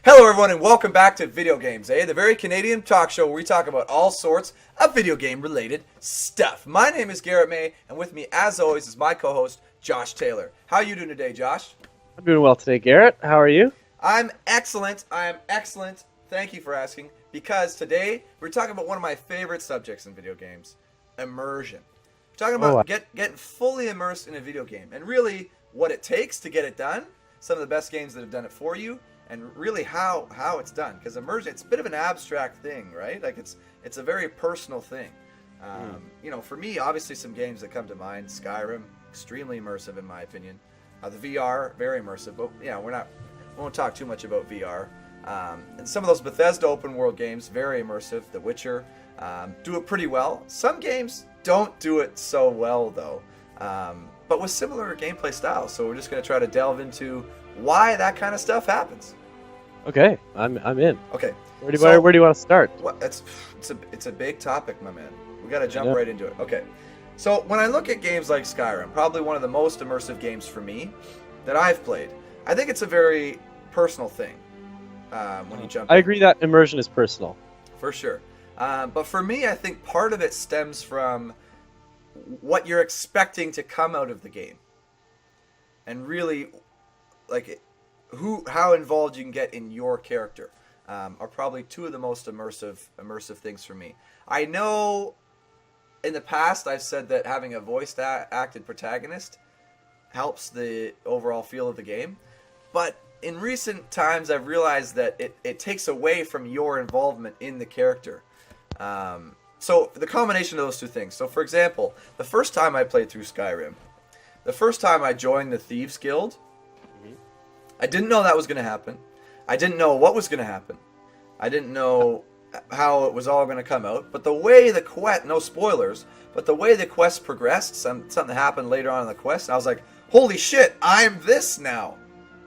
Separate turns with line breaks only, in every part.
Hello everyone and welcome back to Video Games, the very Canadian talk show where we talk about all sorts of video game related stuff. My name is Garrett May and with me as always is my co-host Josh Taylor. How are you doing today, Josh?
I'm doing well today, Garrett. How are you?
I'm excellent. Thank you for asking, because today we're talking about one of my favorite subjects in video games, immersion. We're talking about getting fully immersed in a video game and really what it takes to get it done, some of the best games that have done it for you, and really how it's done. Because immersion, it's a bit of an abstract thing, right? Like it's a very personal thing. You know, for me, obviously some games that come to mind, Skyrim, extremely immersive in my opinion. The VR, very immersive, but yeah, we won't talk too much about VR. And some of those Bethesda open world games, very immersive. The Witcher, do it pretty well. Some games don't do it so well though, but with similar gameplay styles. So we're just going to try to delve into why that kind of stuff happens.
Okay, I'm in.
Okay,
where do you want to start?
Well, it's a big topic, my man. We got to jump right into it. Okay, so when I look at games like Skyrim, probably one of the most immersive games for me that I've played, I think it's a very personal thing. When you jump,
I agree that immersion is personal,
for sure. But for me, I think part of it stems from what you're expecting to come out of the game, and really, like, how involved you can get in your character are probably two of the most immersive things for me. I know in the past I've said that having a voiced acted protagonist helps the overall feel of the game, but in recent times I've realized that it takes away from your involvement in the character. So the combination of those two things. So for example, the first time I played through Skyrim, the first time I joined the Thieves Guild, I didn't know that was going to happen. I didn't know what was going to happen. I didn't know how it was all going to come out. But the way the quest, no spoilers, but the way the quest progressed, something happened later on in the quest, and I was like, holy shit, I'm this now.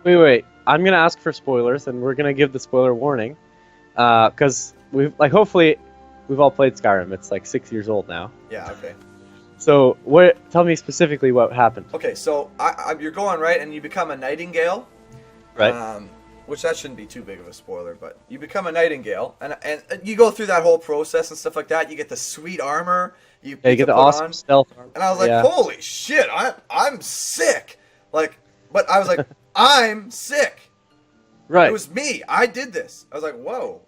Wait. I'm going to ask for spoilers, and we're going to give the spoiler warning. Because hopefully we've all played Skyrim. It's like 6 years old now.
Yeah, okay.
So tell me specifically what happened.
Okay, so you're going right, and you become a nightingale.
Right.
Which that shouldn't be too big of a spoiler, but you become a nightingale, and you go through that whole process and stuff like that. You get the sweet armor. You
get the awesome stealth armor.
And I was like, holy shit, I'm sick. Like, but I was like, I'm sick.
Right.
It was me. I did this. I was like, whoa,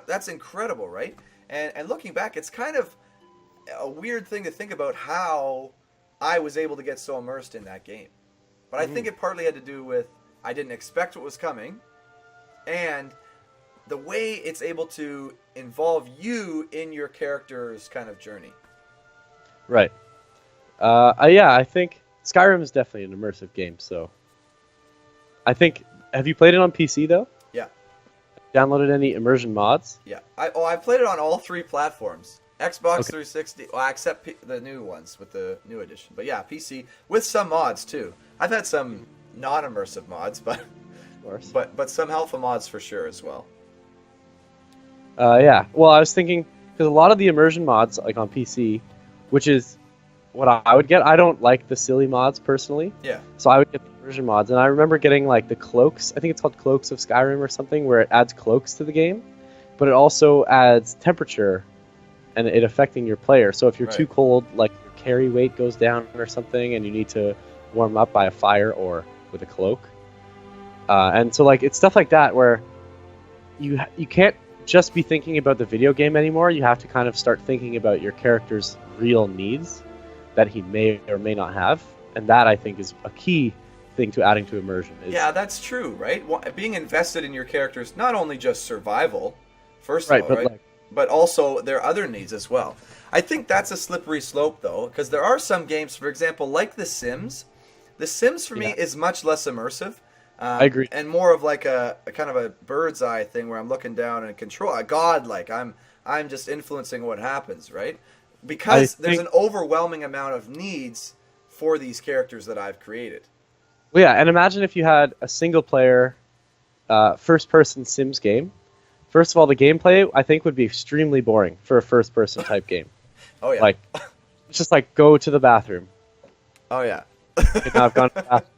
that's incredible, right? And looking back, it's kind of a weird thing to think about how I was able to get so immersed in that game. But I think it partly had to do with I didn't expect what was coming, and the way it's able to involve you in your character's kind of journey.
Right. I think Skyrim is definitely an immersive game, so I think, have you played it on PC though?
Yeah.
Downloaded any Immersion Mods?
Yeah. I played it on all three platforms. Xbox 360, well, except the new ones with the new edition. But yeah, PC with some mods too. I've had some non-immersive mods, but some helpful mods for sure as well.
Yeah. Well, I was thinking, because a lot of the immersion mods, like on PC, which is what I would get. I don't like the silly mods personally.
Yeah.
So I would get the immersion mods, and I remember getting like the cloaks. I think it's called Cloaks of Skyrim or something, where it adds cloaks to the game, but it also adds temperature and it affecting your player. So if you're too cold, like your carry weight goes down or something, and you need to warm up by a fire or with a cloak. And so like it's stuff like that where you can't just be thinking about the video game anymore. You have to kind of start thinking about your character's real needs that he may or may not have, and that I think is a key thing to adding to immersion.
Yeah, that's true, right? Being invested in your characters, not only just survival, first of all, right? But also their other needs as well. I think that's a slippery slope though, because there are some games, for example, like The Sims. The Sims for me is much less immersive.
I agree.
And more of like a kind of a bird's eye thing where I'm looking down and control a godlike. I'm just influencing what happens, right? Because there's an overwhelming amount of needs for these characters that I've created.
Well, yeah, and imagine if you had a single player first person Sims game. First of all, the gameplay I think would be extremely boring for a first person type game.
Oh yeah.
Like it's just like go to the bathroom.
Oh yeah.
Okay, now I've gone to the bathroom.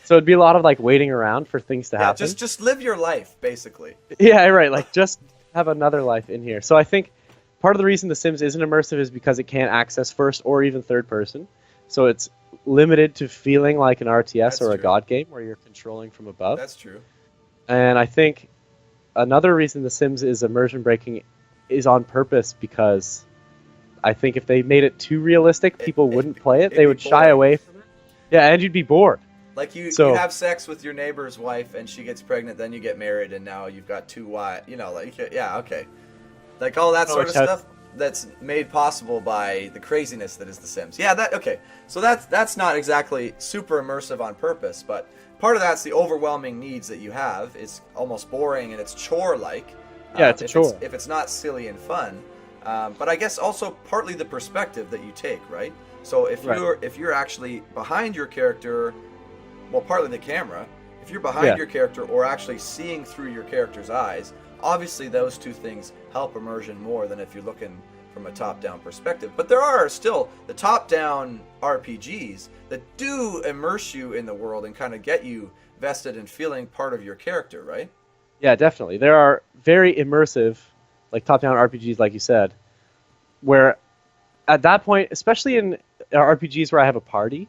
So it'd be a lot of like waiting around for things to
Yeah,
happen.
just live your life, basically.
Yeah, right. Like just have another life in here. So I think part of the reason The Sims isn't immersive is because it can't access first or even third person. So it's limited to feeling like an RTS
That's
or a
true.
God game where you're controlling from above.
That's true.
And I think another reason The Sims is immersion breaking is on purpose, because I think if they made it too realistic, people wouldn't play it. They would shy
boring.
away from it. Yeah, and you'd be bored.
Like you
So-
have sex with your neighbor's wife and she gets pregnant, then you get married and now you've got two wives. You know, like yeah, okay, like all that sort of stuff that's made possible by the craziness that is The Sims. Yeah, that okay. So that's not exactly super immersive on purpose, but part of that's the overwhelming needs that you have. It's almost boring and it's chore-like.
Yeah, it's a chore.
If it's not silly and fun. But I guess also partly the perspective that you take, right? So if you're actually behind your character, well, partly the camera. If you're behind your character or actually seeing through your character's eyes, obviously those two things help immersion more than if you're looking from a top-down perspective. But there are still the top-down RPGs that do immerse you in the world and kind of get you vested in feeling part of your character, right?
Yeah, definitely. There are very immersive, like top-down RPGs, like you said, where at that point, especially in RPGs where I have a party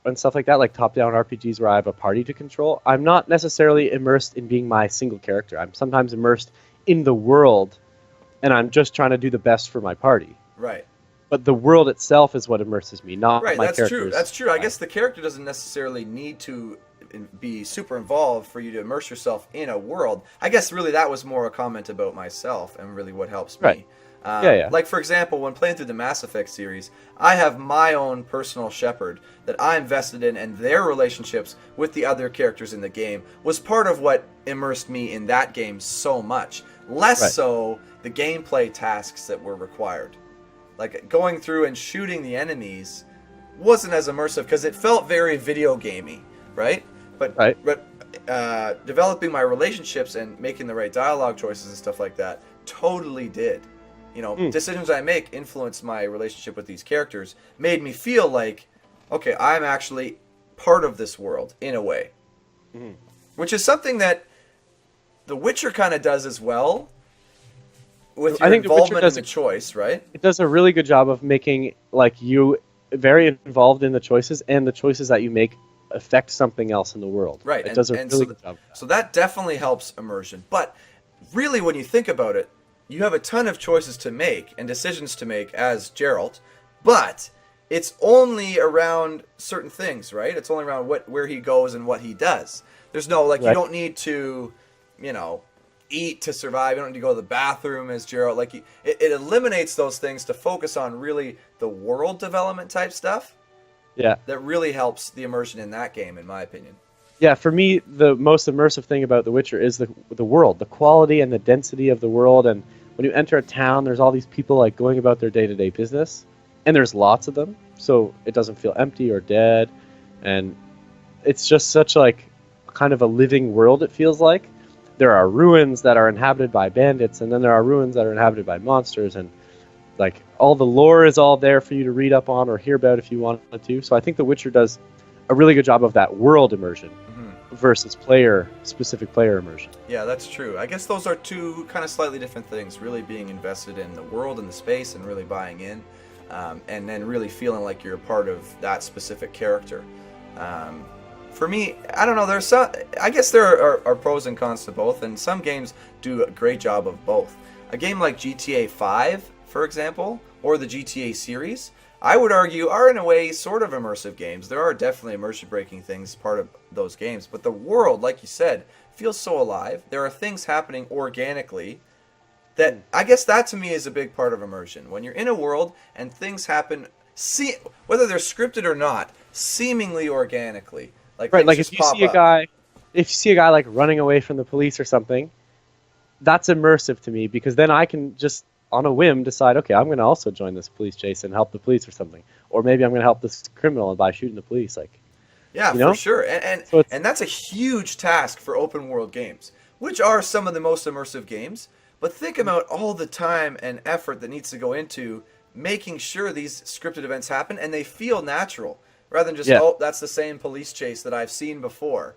and stuff like that, like top-down RPGs where I have a party to control, I'm not necessarily immersed in being my single character. I'm sometimes immersed in the world, and I'm just trying to do the best for my party.
Right.
But the world itself is what immerses me, not my
That's
characters.
true. That's true. I guess the character doesn't necessarily need to be super involved for you to immerse yourself in a world. I guess really that was more a comment about myself and really what helps me.
Right. Yeah.
Like, for example, when playing through the Mass Effect series, I have my own personal shepherd that I'm invested in, and their relationships with the other characters in the game was part of what immersed me in that game so much. Less so the gameplay tasks that were required. Like, going through and shooting the enemies wasn't as immersive because it felt very video gamey, right? But developing my relationships and making the right dialogue choices and stuff like that totally did. You know, decisions I make influence my relationship with these characters, made me feel like, okay, I'm actually part of this world in a way. Which is something that The Witcher kind of does as well, with your involvement in the choice, right?
It does a really good job of making like you very involved in the choices, and the choices that you make affect something else in the world.
Right.
It does a really good job.
So that definitely helps immersion. But really, when you think about it, you have a ton of choices to make and decisions to make as Geralt, but it's only around certain things, right? It's only around where he goes and what he does. There's no, like, you don't need to, you know, eat to survive. You don't need to go to the bathroom as Geralt. Like, it eliminates those things to focus on really the world development type stuff.
Yeah.
That really helps the immersion in that game, in my opinion.
Yeah, for me, the most immersive thing about The Witcher is the world, the quality and the density of the world. And when you enter a town, there's all these people like going about their day-to-day business, and there's lots of them, so it doesn't feel empty or dead, and it's just such like kind of a living world. It feels like there are ruins that are inhabited by bandits, and then there are ruins that are inhabited by monsters, and like all the lore is all there for you to read up on or hear about if you wanted to. So I think The Witcher does a really good job of that world immersion versus specific player immersion.
Yeah, that's true. I guess those are two kind of slightly different things, really being invested in the world and the space and really buying in, and then really feeling like you're a part of that specific character. For me, I don't know, I guess there are pros and cons to both, and some games do a great job of both. A game like GTA 5, for example, or the GTA series, I would argue are in a way sort of immersive games. There are definitely immersion breaking things part of those games, but the world, like you said, feels so alive. There are things happening organically that I guess that to me is a big part of immersion. When you're in a world and things happen, whether they're scripted or not, seemingly organically. Like
if you see a guy like running away from the police or something, that's immersive to me, because then I can just on a whim decide, okay, I'm going to also join this police chase and help the police or something, or maybe I'm going to help this criminal by shooting the police. Like,
yeah, for sure, and that's a huge task for open world games, which are some of the most immersive games. But think about all the time and effort that needs to go into making sure these scripted events happen and they feel natural. rather than just,
Yeah.
oh, that's the same police chase that I've seen before.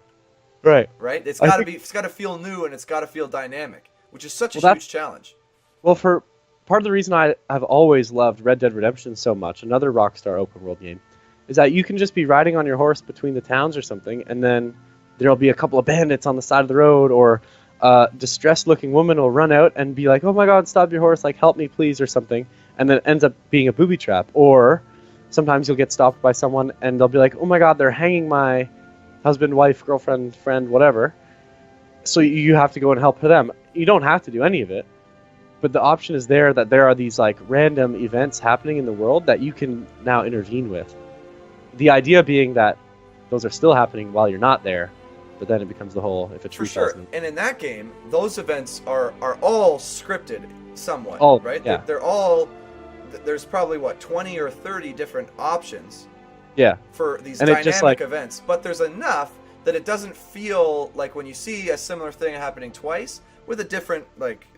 Right.
Right? It's
I
got to
think-
be, it's got to feel new, and it's got to feel dynamic, which is such a
Well,
huge challenge.
Well, for part of the reason I've always loved Red Dead Redemption so much, another Rockstar open world game, is that you can just be riding on your horse between the towns or something, and then there'll be a couple of bandits on the side of the road, or a distressed-looking woman will run out and be like, "Oh my God, stop your horse! Like, help me, please," or something, and then it ends up being a booby trap. Or sometimes you'll get stopped by someone, and they'll be like, "Oh my God, they're hanging my husband, wife, girlfriend, friend, whatever." So you have to go and help them. You don't have to do any of it, but the option is there that there are these like random events happening in the world that you can now intervene with. The idea being that those are still happening while you're not there, but then it becomes the whole if a
For
tree
sure.
falls in.
And in that game, those events are all scripted somewhat,
Oh,
right?
yeah.
They're all, there's probably, 20 or 30 different options
Yeah,
for these
And it
dynamic
just, like-
events, but there's enough that it doesn't feel like when you see a similar thing happening twice with a different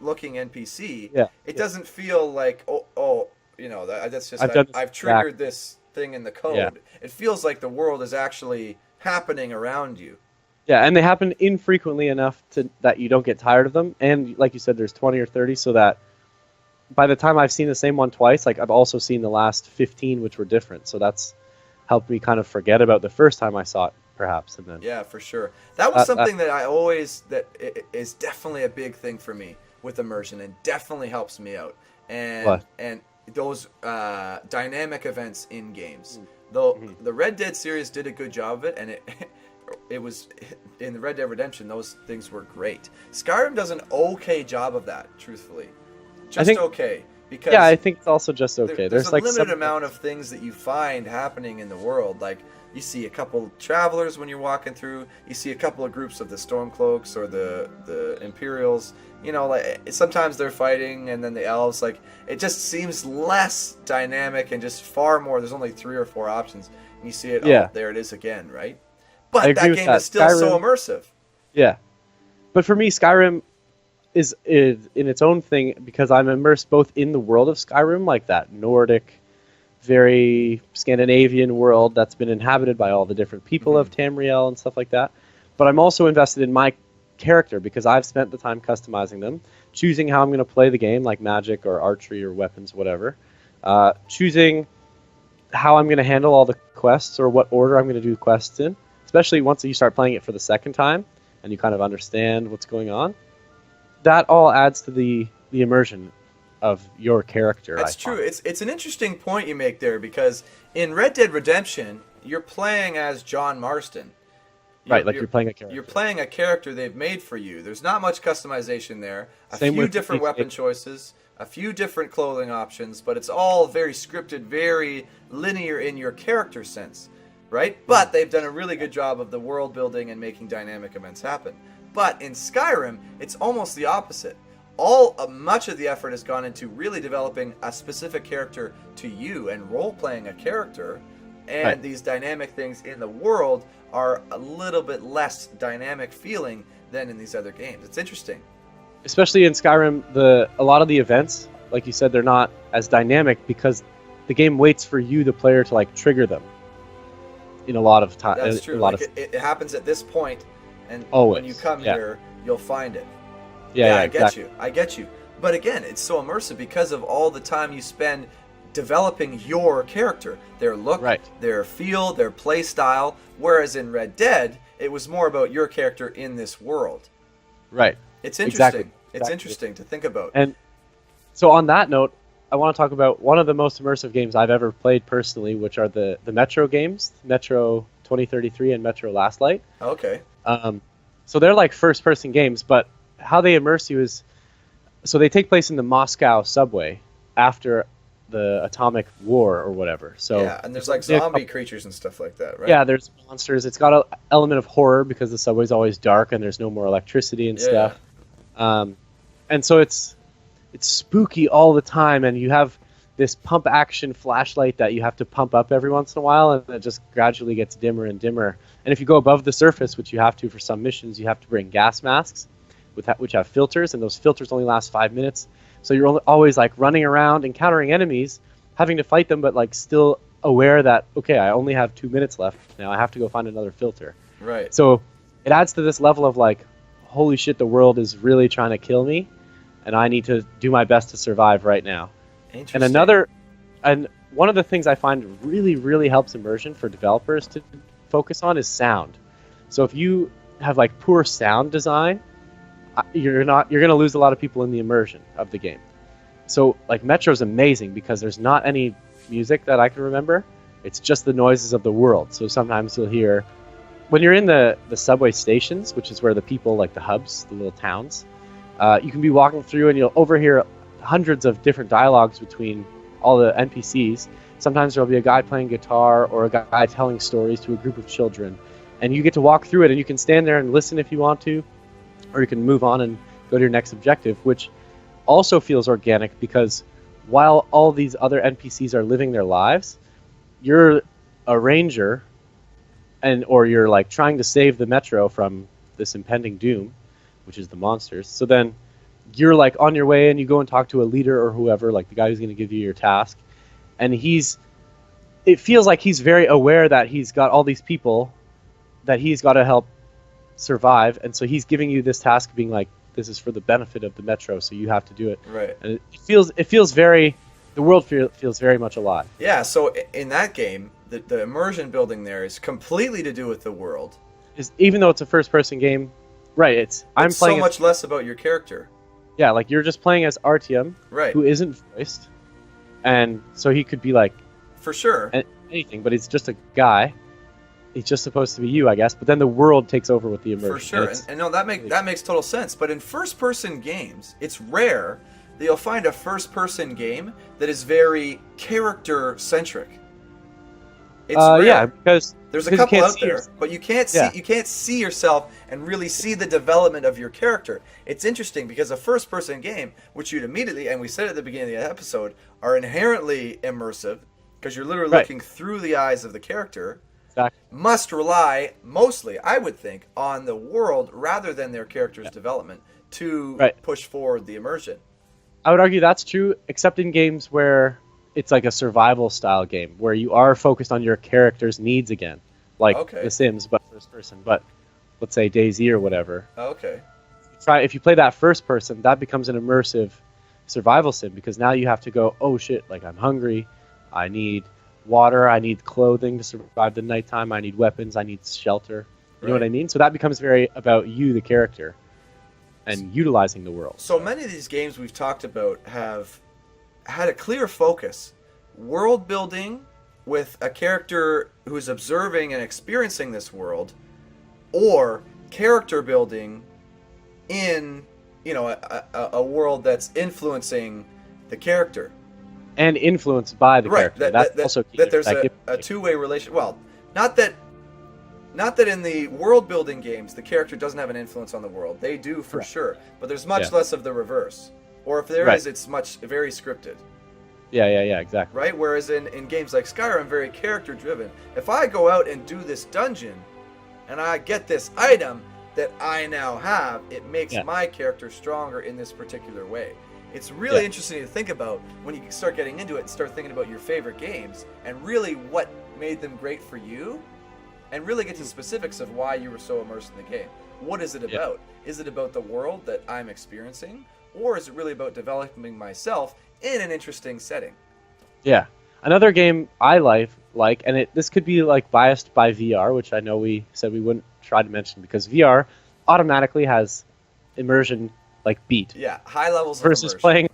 looking NPC,
Yeah,
it
yeah.
doesn't feel like that's just
I've done this
I've triggered this thing in the code.
Yeah.
It feels like the world is actually happening around you.
yeah, and they happen infrequently enough that you don't get tired of them. And like you said, there's 20 or 30, so that by the time I've seen the same one twice, like I've also seen the last 15, which were different. So that's helped me kind of forget about the first time I saw it, perhaps, and then
Yeah, for sure. That was something that I always is definitely a big thing for me with immersion, and definitely helps me out. And
What?
and those dynamic events in games. Though the Red Dead series did a good job of it, and it was in the Red Dead Redemption. Those things were great. Skyrim does an okay job of that, truthfully, just
think-
okay. Because
yeah, I think it's also just okay.
there's a
like
limited
some-
amount of things that you find happening in the world. Like you see a couple travelers when you're walking through. You see a couple of groups of the Stormcloaks or the Imperials. You know, like sometimes they're fighting, and then the elves. Like it just seems less dynamic and just far more. There's only 3 or 4 options, and you see it.
Yeah.
Oh, there it is again, right?
I
But
agree
that
with
game
that.
is still so
Skyrim-
immersive.
Yeah, but for me, Skyrim is in its own thing because I'm immersed both in the world of Skyrim, like that Nordic, very Scandinavian world that's been inhabited by all the different people of Tamriel and stuff like that. But I'm also invested in my character because I've spent the time customizing them, choosing how I'm going to play the game, like magic or archery or weapons, whatever. Choosing how I'm going to handle all the quests or what order I'm going to do quests in, especially once you start playing it for the second time and you kind of understand what's going on. That all adds to the immersion of your character.
That's
I
true.
find.
It's an interesting point you make there, because in Red Dead Redemption, you're playing as John Marston.
Right, like you're playing a character.
You're playing a character they've made for you. There's not much customization there. A
Same
few
with
different
the-
weapon choices, a few different clothing options, but it's all very scripted, very linear in your character sense, right? But they've done a really good job of the world building and making dynamic events happen. But in Skyrim, it's almost the opposite. Much of the effort has gone into really developing a specific character to you and role-playing a character, and
Right.
these dynamic things in the world are a little bit less dynamic feeling than in these other games. It's interesting.
Especially in Skyrim, a lot of the events, like you said, they're not as dynamic because the game waits for you, the player, to like trigger them. In a lot of time,
That's true.
A lot
Like
of
it happens at this point, and
Always,
when you come
yeah.
here, you'll find it.
yeah,
I get
exactly.
you. I get you. But again, it's so immersive because of all the time you spend developing your character, their look,
Right.
their feel, their play style. Whereas in Red Dead, it was more about your character in this world.
Right.
It's interesting.
Exactly.
It's
Exactly.
interesting to think about.
And so on that note, I want to talk about one of the most immersive games I've ever played personally, which are the Metro games, Metro 2033 and Metro Last Light.
Okay.
So they're like first-person games, but how they immerse you is, so they take place in the Moscow subway after the atomic war or whatever. So
yeah, and there's like
yeah,
zombie creatures and stuff like that, right?
yeah, there's monsters. It's got an element of horror because the subway's always dark and there's no more electricity and
Yeah.
stuff. And so it's spooky all the time, and you have this pump action flashlight that you have to pump up every once in a while, and it just gradually gets dimmer and dimmer. And if you go above the surface, which you have to for some missions, you have to bring gas masks, which have filters, and those filters only last 5 minutes. So you're always like running around, encountering enemies, having to fight them, but like still aware that, okay, I only have 2 minutes left now, I have to go find another filter.
Right.
So it adds to this level of like, holy shit, the world is really trying to kill me, and I need to do my best to survive right now.
Interesting.
And one of the things I find really, really helps immersion for developers to focus on is sound. So if you have like poor sound design, you're going to lose a lot of people in the immersion of the game. So like Metro's amazing because there's not any music that I can remember. It's just the noises of the world. So sometimes you'll hear, when you're in the subway stations, which is where the people, like the hubs, the little towns, you can be walking through and you'll overhear hundreds of different dialogues between all the NPCs. Sometimes there'll be a guy playing guitar or a guy telling stories to a group of children. And you get to walk through it, and you can stand there and listen if you want to, or you can move on and go to your next objective, which also feels organic because while all these other NPCs are living their lives, you're a ranger, or you're like trying to save the metro from this impending doom, which is the monsters. So then you're like on your way and you go and talk to a leader or whoever, like the guy who's going to give you your task, and it feels like he's very aware that he's got all these people that he's got to help survive, and so he's giving you this task being like, this is for the benefit of the metro, so you have to do it.
Right.
And it feels very, the world feels very much alive.
Yeah, so in that game, the immersion building there is completely to do with the world.
Even though it's a first-person game, right? It's playing
so much less about your character.
Yeah, like you're just playing as Artyom,
right,
who isn't voiced, and so he could be like,
for sure,
anything, but he's just a guy. He's just supposed to be you, I guess. But then the world takes over with the immersion.
For sure, and no, that makes total sense. But in first-person games, it's rare that you'll find a first-person game that is very character-centric. It's rare.
Yeah, because
there's a couple out there, but you can't see yourself and really see the development of your character. It's interesting because a first-person game, which you'd immediately, and we said at the beginning of the episode, are inherently immersive because you're literally looking through the eyes of the character.
Exactly.
Must rely mostly, I would think, on the world rather than their character's development to push forward the immersion.
I would argue that's true, except in games where it's like a survival style game where you are focused on your character's needs again, like The Sims, but first person. But let's say DayZ or whatever.
Okay.
If you play that first person, that becomes an immersive survival sim because now you have to go, oh shit, like I'm hungry, I need water, I need clothing to survive the nighttime, I need weapons, I need shelter. You know what I mean? So that becomes very about you, the character, and utilizing the world.
So many of these games we've talked about have had a clear focus. World building with a character who's observing and experiencing this world, or character building in, a world that's influencing the character.
And influenced by the character. That's also key.
That there's a two-way relation. Well, not that in the world-building games the character doesn't have an influence on the world. They do for sure, but there's much less of the reverse. Or if there is, it's very scripted.
Yeah, exactly.
Right? Whereas in games like Skyrim, very character-driven. If I go out and do this dungeon, and I get this item that I now have, it makes my character stronger in this particular way. It's really interesting to think about when you start getting into it and start thinking about your favorite games and really what made them great for you, and really get to specifics of why you were so immersed in the game. What is it about? Is it about the world that I'm experiencing, or is it really about developing myself in an interesting setting?
Yeah. Another game I like, and this could be like biased by VR, which I know we said we wouldn't try to mention because VR automatically has immersion like beat.
Yeah, high levels
versus
of immersion.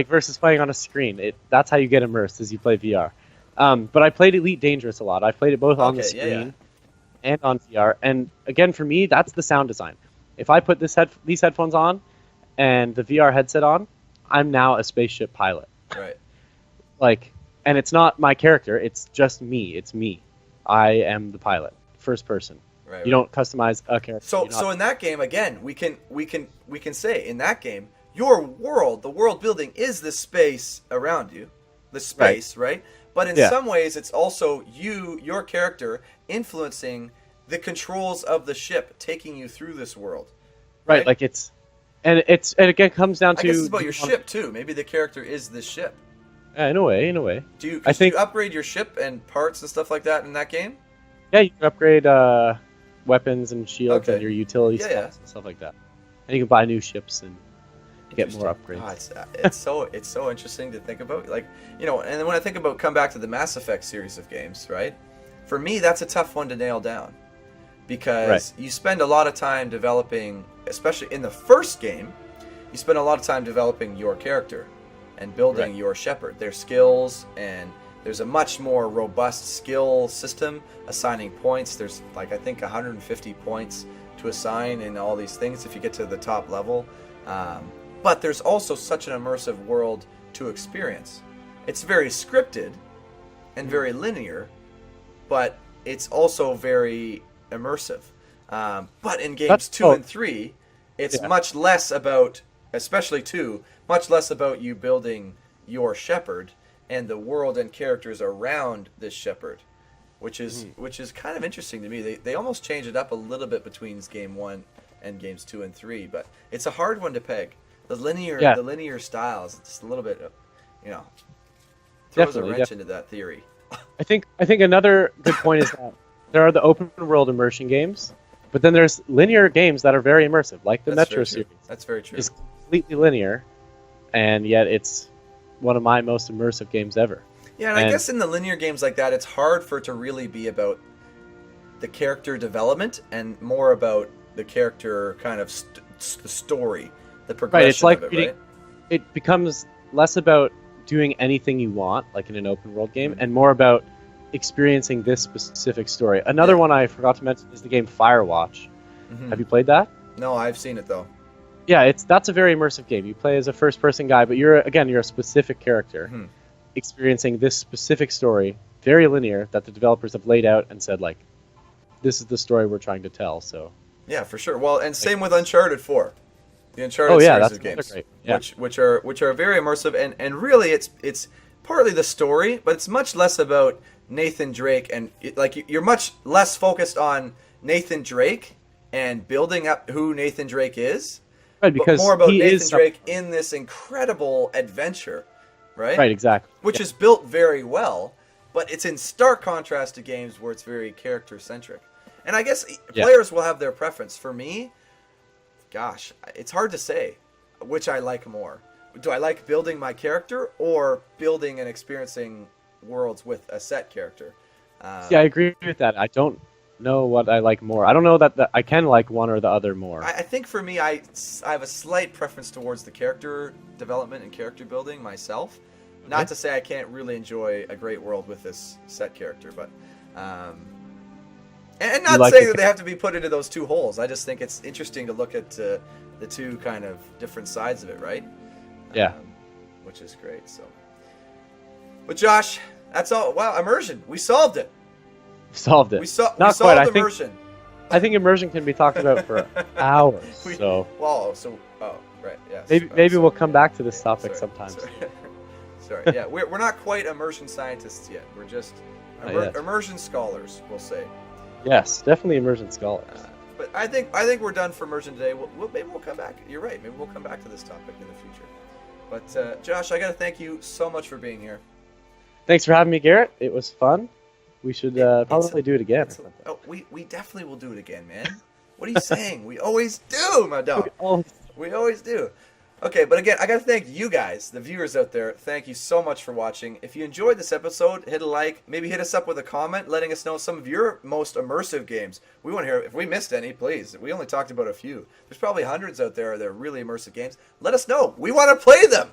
versus playing on a screen. That's how you get immersed as you play VR. But I played Elite Dangerous a lot. I played it both on the screen and on VR. And again, for me, that's the sound design. If I put these headphones on and the VR headset on, I'm now a spaceship pilot.
Right.
And it's not my character. It's just me. It's me. I am the pilot, first person.
Right,
you don't customize a character.
So in that game, again, we can say in that game, your world, the world building is the space around you, the space, right? But in some ways, it's also your character, influencing the controls of the ship, taking you through this world.
Right, like and again comes down to.
I guess it's about your ship too. Maybe the character is the ship.
Yeah, in a way, in a way.
Do
I think
you upgrade your ship and parts and stuff like that in that game?
yeah, you can upgrade weapons and shields and
Okay.
your utility
Yeah,
stats and stuff like that. And you can buy new ships and get more
Interesting.
upgrades.
Oh, it's so interesting to think about. Like, you know, and then when I think about come back to the Mass Effect series of games, right? For me, that's a tough one to nail down because you spend a lot of time developing, especially in the first game, you spend a lot of time developing your character and building your Shepard, their skills, and there's a much more robust skill system assigning points. There's like I think 150 points to assign in all these things if you get to the top level. But there's also such an immersive world to experience. It's very scripted and very linear, but it's also very immersive. But in games 2 and 3, it's much less about, especially 2, much less about you building your Shepard and the world and characters around this Shepard, which is kind of interesting to me. They almost change it up a little bit between game 1 and games 2 and 3, but it's a hard one to peg. The linear styles, it's just a little bit, you know, throws a wrench into that theory.
I think another good point is that there are the open world immersion games, but then there's linear games that are very immersive, like the Metro series.
That's very true.
It's completely linear, and yet it's one of my most immersive games ever.
Yeah, and I guess in the linear games like that, it's hard for it to really be about the character development and more about the character kind of the story, the progression
it's like
of it, right?
It becomes less about doing anything you want, like in an open world game, and more about experiencing this specific story. Another one I forgot to mention is the game Firewatch. Have you played that?
No, I've seen it though.
Yeah, that's a very immersive game. You play as a first-person guy, but you're a specific character experiencing this specific story, very linear, that the developers have laid out and said, like, this is the story we're trying to tell. So
yeah, for sure. Well, and same with Uncharted 4, the Uncharted series of games,
great. Yeah.
which are very immersive, and really it's partly the story, but it's much less about Nathan Drake, and like you're much less focused on Nathan Drake and building up who Nathan Drake is.
Right, because
but more about
he
Nathan Drake in this incredible adventure, right?
Right, exactly.
Which is built very well, but it's in stark contrast to games where it's very character-centric. And I guess players will have their preference. For me, gosh, it's hard to say which I like more. Do I like building my character or building and experiencing worlds with a set character?
Yeah, I agree with that. I don't know what I like more. I don't know that I can like one or the other more.
I think for me, I have a slight preference towards the character development and character building myself. Not to say I can't really enjoy a great world with this set character, but and not saying that they have to be put into those two holes. I just think it's interesting to look at the two kind of different sides of it, right?
Yeah.
Which is great. So, but Josh, that's all. Wow, immersion, we solved it.
Solved it.
We solved immersion.
I think immersion can be talked about for hours.
Right, yes.
Maybe we'll come back to this topic sometime.
Sorry, yeah, we're not quite immersion scientists yet. We're just immersion scholars, we'll say.
Yes, definitely immersion scholars.
But I think we're done for immersion today. Maybe we'll come back. You're right. Maybe we'll come back to this topic in the future. But Josh, I got to thank you so much for being here.
Thanks for having me, Garrett. It was fun. We should probably do it again.
We definitely will do it again, man. What are you saying? We always do, my dog. We always do. Okay, but again, I got to thank you guys, the viewers out there. Thank you so much for watching. If you enjoyed this episode, hit a like. Maybe hit us up with a comment letting us know some of your most immersive games. We want to hear. If we missed any, please. We only talked about a few. There's probably hundreds out there that are really immersive games. Let us know. We want to play them.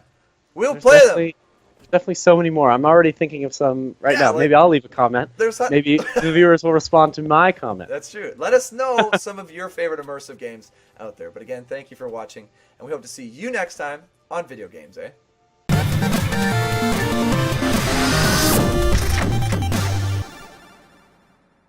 We'll play them.
There's definitely so many more. I'm already thinking of some now. Like, maybe I'll leave a comment. Maybe the viewers will respond to my comment.
That's true. Let us know some of your favorite immersive games out there. But again, thank you for watching, and we hope to see you next time on Video Games,